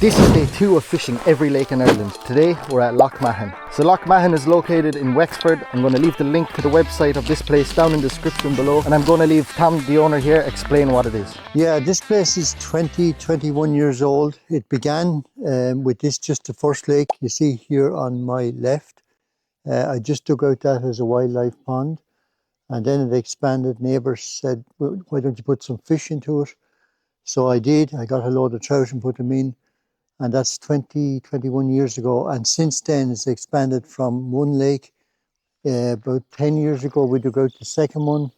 This is day 2 of fishing every lake in Ireland. Today we're at Loch Mahan. So Loch Mahan is located in Wexford. I'm going to leave the link to the website of this place down in the description below, and I'm going to leave Tom, the owner here, explain what it is. Yeah, this place is 21 years old. It began with this, just the first lake you see here on my left. I just took out that as a wildlife pond, and then it expanded. Neighbours said, well, why don't you put some fish into it? So I did. I got a load of trout and put them in. And that's 21 years ago. And since then, it's expanded from one lake. About 10 years ago, we dug out the second one.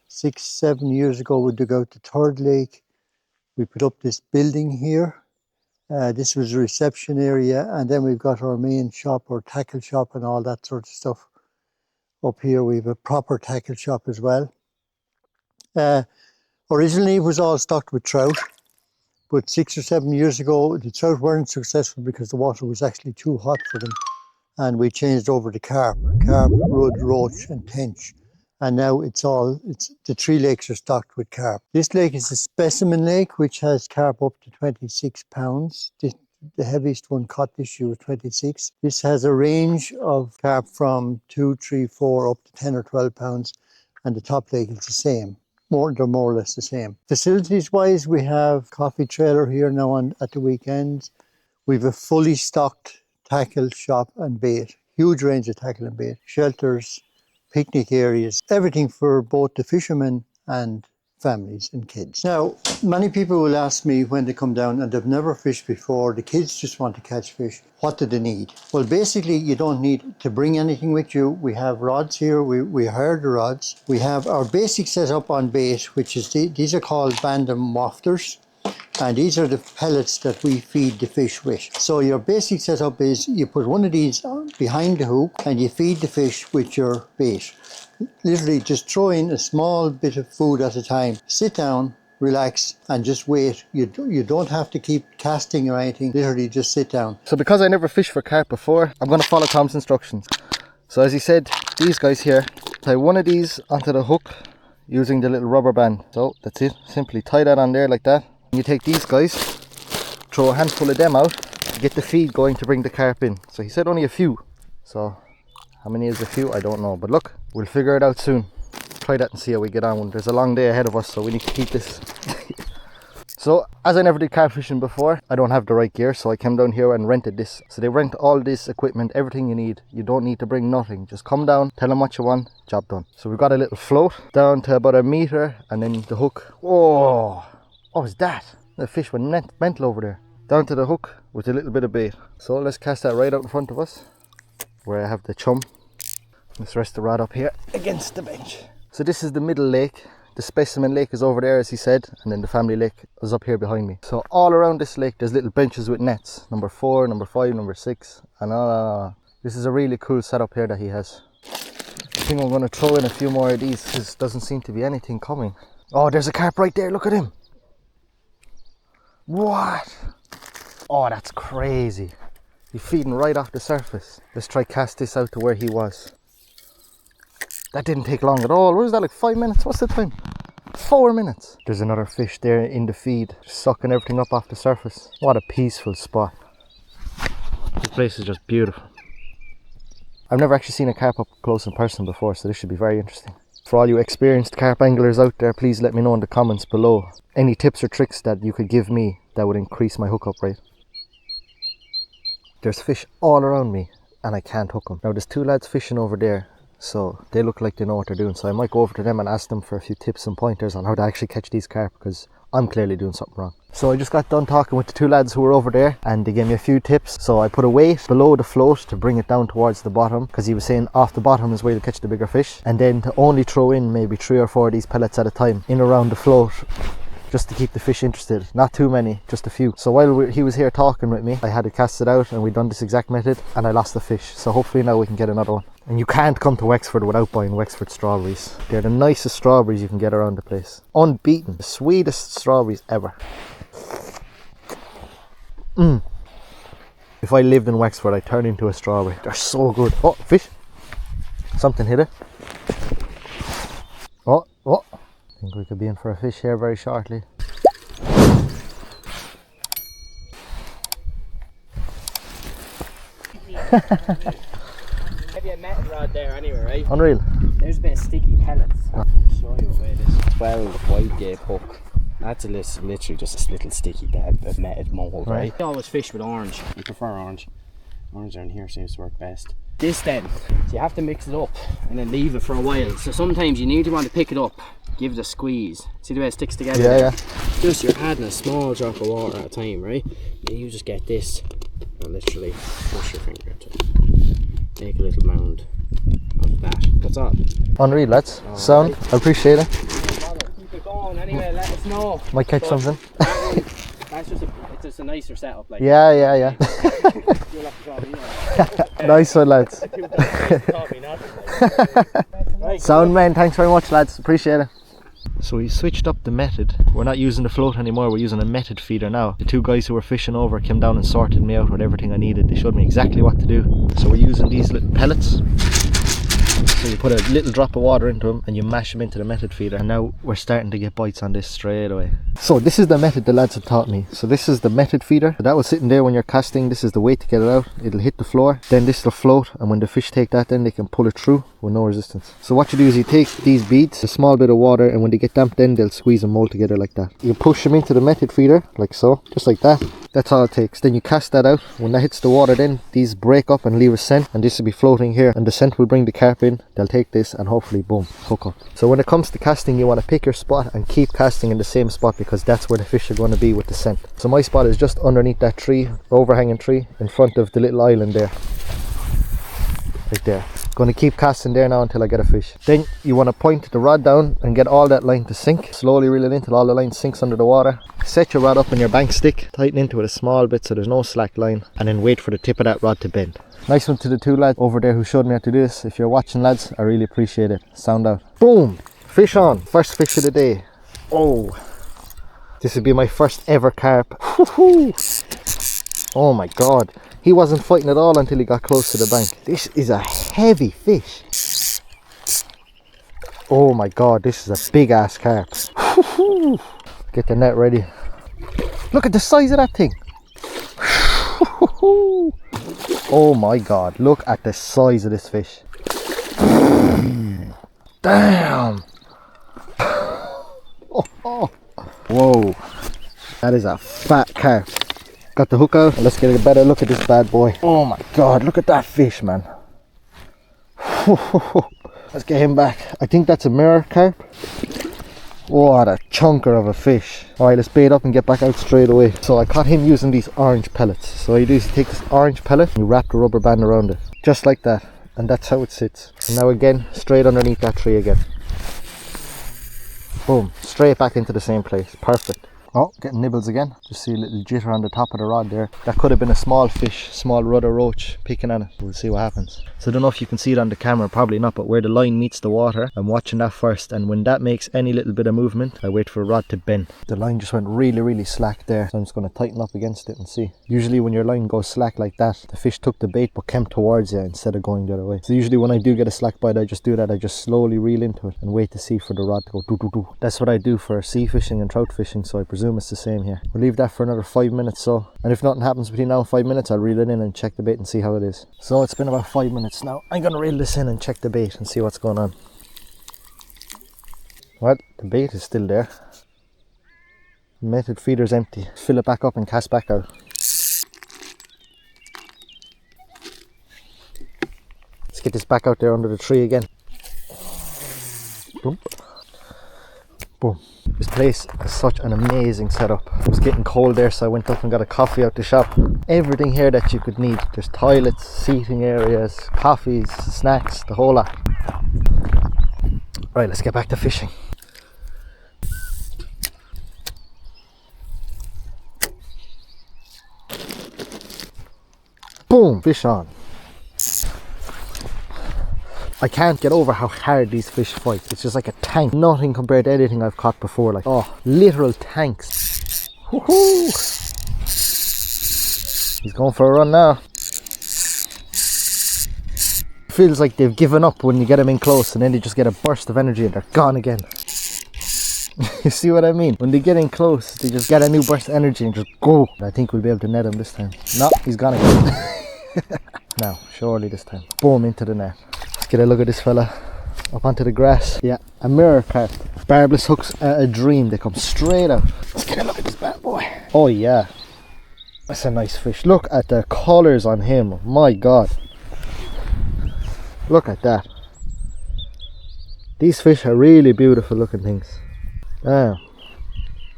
6, 7 years ago, we dug out the third lake. We put up this building here. This was a reception area. And then we've got our main shop, our tackle shop and all that sort of stuff. Up here, we have a proper tackle shop as well. Originally, it was all stocked with trout. But 6 or 7 years ago, the trout weren't successful because the water was actually too hot for them. And we changed over to carp, rudd, roach and tench. And now the 3 lakes are stocked with carp. This lake is a specimen lake, which has carp up to 26 pounds. The heaviest one caught this year was 26. This has a range of carp from 2, 3, 4 up to 10 or 12 pounds. And the top lake is the same. They're more or less the same. Facilities wise, we have coffee trailer here now at the weekends. We've a fully stocked tackle shop and bait, huge range of tackle and bait, shelters, picnic areas, everything for both the fishermen and families and kids. Now, many people will ask me when they come down and they've never fished before, the kids just want to catch fish. What do they need? Well, basically, you don't need to bring anything with you. We have rods here. We hire the rods. We have our basic setup on bait, which is these are called Bandam wafters. And these are the pellets that we feed the fish with. So your basic setup is you put one of these behind the hook and you feed the fish with your bait. Literally just throw in a small bit of food at a time. Sit down, relax and just wait. You don't have to keep casting or anything. Literally just sit down. So because I never fished for carp before, I'm going to follow Tom's instructions. So as he said, these guys here, tie one of these onto the hook using the little rubber band. So that's it. Simply tie that on there like that. You take these guys, throw a handful of them out, get the feed going to bring the carp in. So he said only a few. So how many is a few? I don't know. But look, we'll figure it out soon. Try that and see how we get on. There's a long day ahead of us, so we need to keep this. So as I never did carp fishing before, I don't have the right gear, so I came down here and rented this. So they rent all this equipment, everything you need. You don't need to bring nothing. Just come down, tell them what you want, job done. So we've got a little float down to about 1 meter and then the hook. Whoa! What was that? The fish went mental over there. Down to the hook with a little bit of bait. So let's cast that right out in front of us, where I have the chum. Let's rest the rod up here against the bench. So this is the middle lake. The specimen lake is over there, as he said, and then the family lake is up here behind me. So all around this lake there's little benches with nets. Number 4, number 5, number 6. And this is a really cool setup here that he has. I think I'm going to throw in a few more of these because doesn't seem to be anything coming. Oh, there's a carp right there, look at him. What? Oh, that's crazy. He's feeding right off the surface. Let's try cast this out to where he was. That didn't take long at all. What was that, like 5 minutes? What's the time? 4 minutes. There's another fish there in the feed, sucking everything up off the surface. What a peaceful spot. This place is just beautiful. I've never actually seen a carp up close in person before, so this should be very interesting. For all you experienced carp anglers out there, please let me know in the comments below any tips or tricks that you could give me that would increase my hookup rate. There's fish all around me and I can't hook them. Now there's 2 lads fishing over there, so they look like they know what they're doing, so I might go over to them and ask them for a few tips and pointers on how to actually catch these carp, because I'm clearly doing something wrong. So I just got done talking with the 2 lads who were over there and they gave me a few tips. So I put a weight below the float to bring it down towards the bottom, because he was saying off the bottom is where you catch the bigger fish, and then to only throw in maybe 3 or 4 of these pellets at a time in around the float, just to keep the fish interested. Not too many, just a few. So while he was here talking with me, I had to cast it out and we'd done this exact method and I lost the fish. So hopefully now we can get another one. And you can't come to Wexford without buying Wexford strawberries. They're the nicest strawberries you can get around the place. Unbeaten. The sweetest strawberries ever. If I lived in Wexford, I'd turn into a strawberry. They're so good. Oh, fish. Something hit it. Oh. I think we could be in for a fish here very shortly. Maybe a metal rod there anyway, right? Unreal. There's a bit of sticky pellets. I'll show you what it is. 12 wide gate hook. That's literally just a little sticky bed of netted mold, right? I always fish with orange. I prefer orange. Orange down here seems to work best. This then, so you have to mix it up and then leave it for a while. So sometimes you need to want to pick it up, give it a squeeze. See the way it sticks together? Yeah, yeah. Just you're adding a small drop of water at a time, right? And you just get this and literally push your finger into it. Make a little mound of that. That's all. Unreal, lads. Sound. I appreciate it. Keep it going anyway, let us know. Might catch something. That's just a nicer setup. Like Yeah. you'll have to draw me on. Nice one, lads. Taught me nothing, like. Sound, man. Thanks very much, lads. Appreciate it. So we switched up the method. We're not using the float anymore, we're using a method feeder now. The two guys who were fishing over came down and sorted me out with everything I needed. They showed me exactly what to do. So we're using these little pellets. So you put a little drop of water into them and you mash them into the method feeder, and now we're starting to get bites on this straight away. So this is the method the lads have taught me. So this is the method feeder. So that was sitting there when you're casting. This is the weight to get it out. It'll hit the floor, then this will float, and when the fish take that, then they can pull it through with no resistance. So what you do is you take these beads, a small bit of water, and when they get damp, then they'll squeeze and mold together like that. You push them into the method feeder like so, just like that. That's all it takes. Then you cast that out. When that hits the water, then these break up and leave a scent, and this will be floating here, and the scent will bring the carp in. They'll take this and hopefully boom, hook up. So when it comes to casting, you want to pick your spot and keep casting in the same spot, because that's where the fish are going to be with the scent. So my spot is just underneath that tree, overhanging tree, in front of the little island there, right there. Going to keep casting there now until I get a fish. Then you want to point the rod down and get all that line to sink. Slowly reel it in till all the line sinks under the water. Set your rod up on your bank stick, tighten into it a small bit so there's no slack line, and then wait for the tip of that rod to bend. Nice one to the two lads over there who showed me how to do this. If you're watching, lads, I really appreciate it. Sound out. Boom! Fish on. First fish of the day. Oh, this would be my first ever carp. Oh my god. He wasn't fighting at all until he got close to the bank. This is a heavy fish. Oh my god, this is a big ass carp. Get the net ready. Look at the size of that thing. Oh my god, look at the size of this fish. Damn. Oh. Whoa, that is a fat carp. Got the hook out. Let's get a better look at this bad boy. Oh my god, look at that fish, man. Let's get him back. I think that's a mirror carp. What a chunker of a fish. Alright, let's bait up and get back out straight away. So I caught him using these orange pellets. So what you do is you take this orange pellet and you wrap the rubber band around it. Just like that. And that's how it sits. And now again, straight underneath that tree again. Boom, straight back into the same place. Perfect. Oh, getting nibbles again. Just see a little jitter on the top of the rod there. That could have been a small fish, small rudder roach picking on it. We'll see what happens. So I don't know if you can see it on the camera, probably not, but where the line meets the water, I'm watching that first, and when that makes any little bit of movement, I wait for a rod to bend. The line just went really slack there, so I'm just going to tighten up against it and see. Usually when your line goes slack like that, the fish took the bait but came towards you instead of going the other way. So usually when I do get a slack bite, I just do that. I just slowly reel into it and wait to see for the rod to go doo doo doo. That's what I do for sea fishing and trout fishing, so I presume it's the same here. We'll leave that for another 5 minutes so, and if nothing happens between now and 5 minutes, I'll reel it in and check the bait and see how it is. So it's been about 5 minutes now. I'm gonna reel this in and check the bait and see what's going on. Well, the bait is still there. The method feeder's empty. Fill it back up and cast back out. Let's get this back out there under the tree again. Boom. Boom. This place is such an amazing setup. It was getting cold there, so I went up and got a coffee out the shop. Everything here that you could need. There's toilets, seating areas, coffees, snacks, the whole lot. Right, let's get back to fishing. Boom, fish on. I can't get over how hard these fish fight. It's just like a tank. Nothing compared to anything I've caught before. Like, oh, literal tanks. Woohoo! He's going for a run now. Feels like they've given up when you get them in close, and then they just get a burst of energy and they're gone again. You see what I mean? When they get in close, they just get a new burst of energy and just go. I think we'll be able to net him this time. No, he's gone again. Now, surely this time. Boom, into the net. Let's get a look at this fella. Up onto the grass. Yeah, a mirror carp. Barbless hooks are a dream. They come straight out. Let's get a look at this bad boy. Oh yeah. That's a nice fish. Look at the colours on him. My God. Look at that. These fish are really beautiful looking things. Ah.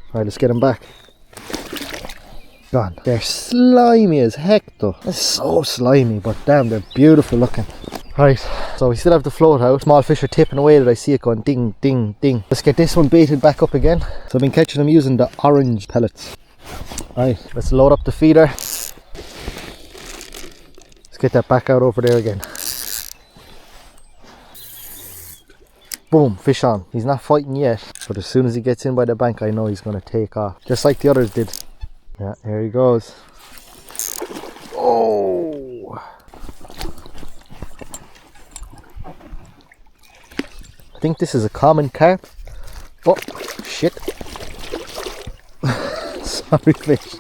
Alright, let's get them back. Gone. They're slimy as heck though. They're so slimy, but damn, they're beautiful looking. Right, so we still have the float out. Small fish are tipping away that I see it going ding, ding, ding. Let's get this one baited back up again. So I've been catching them using the orange pellets. Right, let's load up the feeder. Let's get that back out over there again. Boom, fish on. He's not fighting yet, but as soon as he gets in by the bank, I know he's going to take off. Just like the others did. Yeah, here he goes. Oh! I think this is a common carp. Oh, shit. Sorry, fish.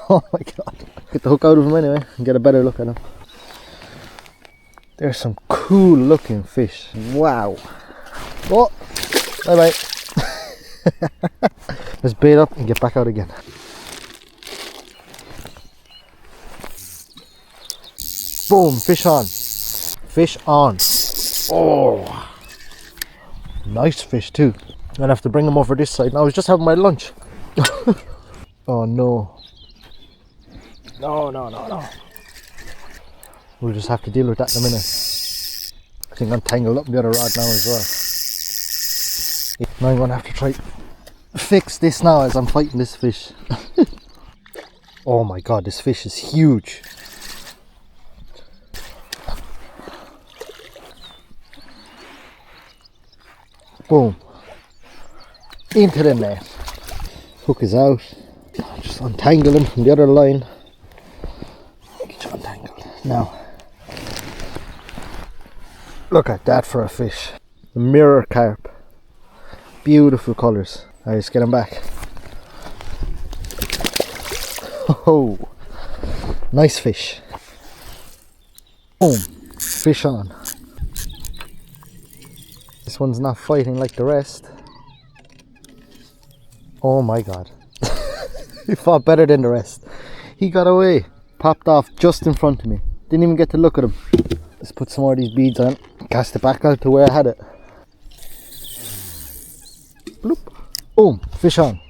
Oh my God. Get the hook out of him anyway and get a better look at him. There's some cool looking fish. Wow. Oh, bye bye. Let's bait up and get back out again. Boom, fish on. Fish on. Oh, nice fish too. I'm gonna have to bring him over this side. Now I was just having my lunch. Oh no. No. We'll just have to deal with that in a minute. I think I'm tangled up in the other rod now as well. Now I'm gonna have to try fix this now as I'm fighting this fish. Oh my God, this fish is huge. Boom. Into the net. Hook is out. Just untangle him from the other line. Get you untangled. Now, look at that for a fish. The mirror carp. Beautiful colours. Alright, let's get him back. Oh, nice fish. Boom. Fish on. This one's not fighting like the rest. Oh my God. He fought better than the rest. He got away. Popped off just in front of me. Didn't even get to look at him. Let's put some more of these beads on. Cast it back out to where I had it. Bloop. Boom. Fish on.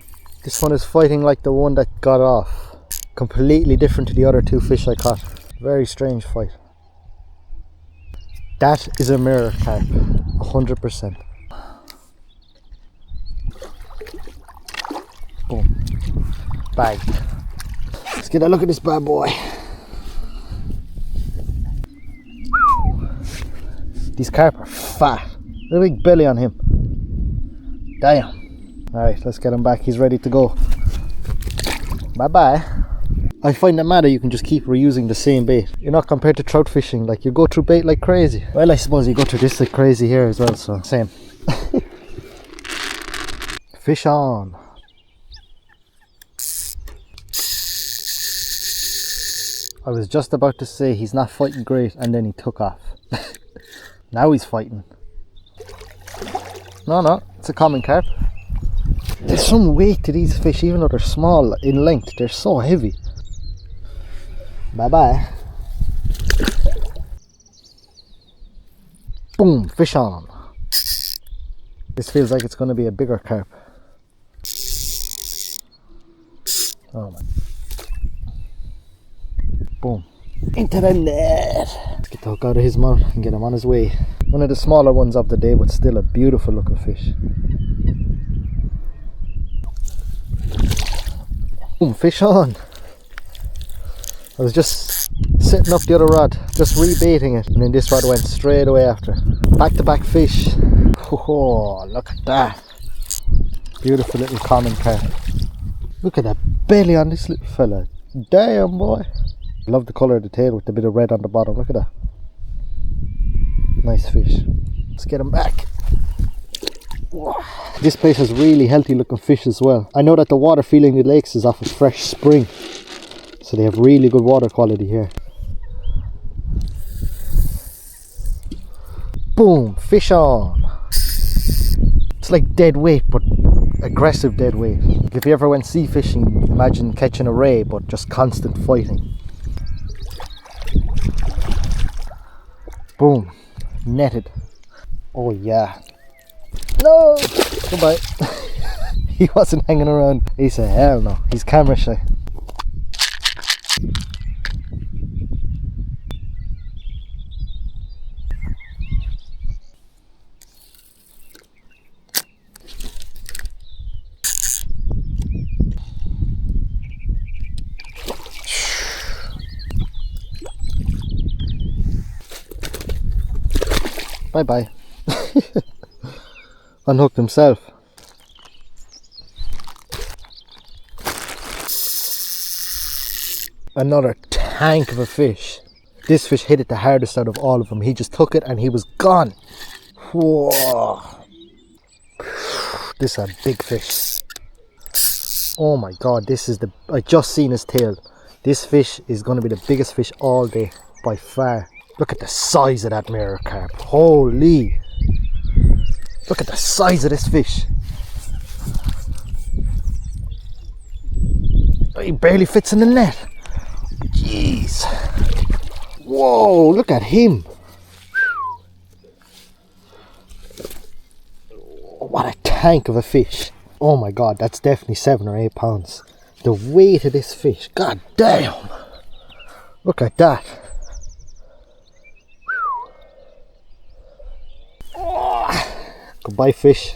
This one is fighting like the one that got off. Completely different to the other two fish I caught. Very strange fight. That is a mirror carp. 100%. Boom. Bagged. Let's get a look at this bad boy. These carp are fat. Look at the big belly on him. Damn. Alright, let's get him back. He's ready to go. Bye bye. I find it mad that you can just keep reusing the same bait. You're not compared to trout fishing, like you go through bait like crazy. Well, I suppose you go through this like crazy here as well, so same. Fish on. I was just about to say he's not fighting great and then he took off. Now he's fighting. No, it's a common carp. There's some weight to these fish even though they're small in length. They're so heavy. Bye bye. Boom, fish on. This feels like it's going to be a bigger carp. Oh my. Boom. Into the net. Let's get the hook out of his mouth and get him on his way. One of the smaller ones of the day, but still a beautiful looking fish. Boom, fish on. I was just setting up the other rod, just rebaiting it, and then this rod went straight away after. Back to back fish. Oh, look at that. Beautiful little common carp. Look at that belly on this little fella. Damn boy. Love the colour of the tail with the bit of red on the bottom. Look at that. Nice fish. Let's get him back. Whoa. This place has really healthy looking fish as well. I know that the water filling the lakes is off a fresh spring, so they have really good water quality here. Boom, fish on. It's like dead weight, but aggressive dead weight. If you ever went sea fishing, imagine catching a ray, but just constant fighting. Boom, netted. Oh yeah. No, goodbye. He wasn't hanging around. He said, hell no, he's camera shy. Bye bye. Unhooked himself. Another tank of a fish. This fish hit it the hardest out of all of them. He just took it and he was gone. Whoa. This is a big fish. Oh my god, this is I just seen his tail. This fish is going to be the biggest fish all day by far. Look at the size of that mirror carp. Holy. Look at the size of this fish. He barely fits in the net. Jeez. Whoa, look at him. What a tank of a fish. Oh my god, that's definitely 7 or 8 pounds. The weight of this fish. God damn. Look at that. Goodbye fish.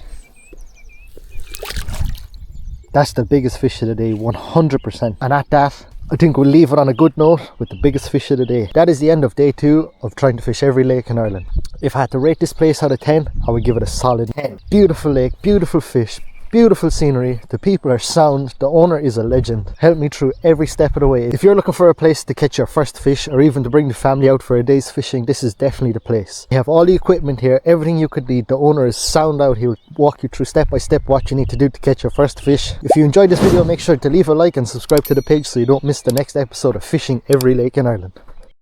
That's the biggest fish of the day, 100%. And at that, I think we'll leave it on a good note with the biggest fish of the day. That is the end of day 2 of trying to fish every lake in Ireland. If I had to rate this place out of 10, I would give it a solid 10. Beautiful lake, beautiful fish, beautiful scenery. The people are sound. The owner is a legend. Helped me through every step of the way. If you're looking for a place to catch your first fish or even to bring the family out for a day's fishing, this is definitely the place. You have all the equipment here, everything you could need. The owner is sound out. He'll walk you through step by step what you need to do to catch your first fish. If you enjoyed this video, make sure to leave a like and subscribe to the page so you don't miss the next episode of Fishing Every Lake in Ireland.